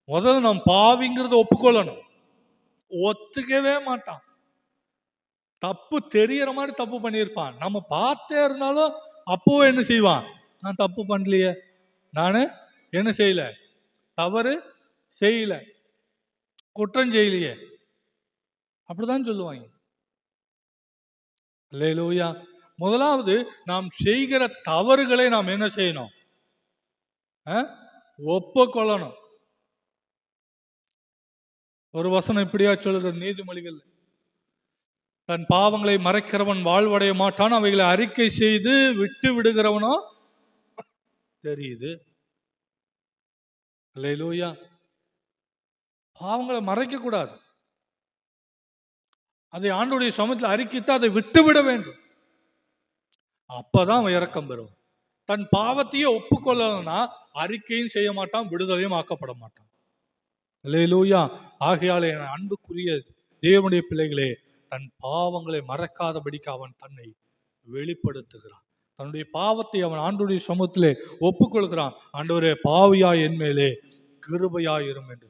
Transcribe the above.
முதல்ல நாம் பாவிங்கிறத ஒப்புக்கொள்ளணும். ஒத்துக்கவே மாட்டான். தப்பு தெரியற மாதிரி தப்பு பண்ணியிருப்பான். நம்ம பார்த்தே இருந்தாலும் அப்போ என்ன செய்வான்? நான் தப்பு பண்ணலையே, நானு என்ன செய்யல, தவறு செய்யல, குற்றம் செய்யலையே, அப்படிதான் சொல்லுவாங்க. அல்லேலூயா. முதலாவது நாம் செய்கிற தவறுகளை நாம் என்ன செய்யணும்? ஒப்புக்கொள்ளணும். ஒரு வசனம் இப்படியா சொல்லுகிறது நீதிமொழிகள், தன் பாவங்களை மறைக்கிறவன் வாழ்வடைய மாட்டான், அவைகளை அறிக்கை செய்து விட்டு விடுகிறவனோ தெரியுது. அல்லேலூயா. பாவங்களை மறைக்க கூடாது. அதை ஆண்டவருடைய சமூகத்தில் அறிக்கைத்து அதை விட்டுவிட வேண்டும். அப்பதான் அவன் இரக்கம் பெறும். தன் பாவத்தையே ஒப்புக்கொள்ளலன்னா அறிக்கையும் செய்ய மாட்டான், விடுதலையும் ஆக்கப்பட மாட்டான். அல்லேலூயா. ஆகையாலே அன்புக்குரிய தேவனுடைய பிள்ளைகளே, தன் பாவங்களை மறக்காதபடிக்கு அவன் தன்னை வெளிப்படுத்துகிறான். தன்னுடைய பாவத்தை அவன் ஆண்டவருடைய சமூகத்திலே ஒப்புக்கொள்கிறான். ஆண்டவரே, பாவியாய் என் மேலே கிருபையாயிரும் என்று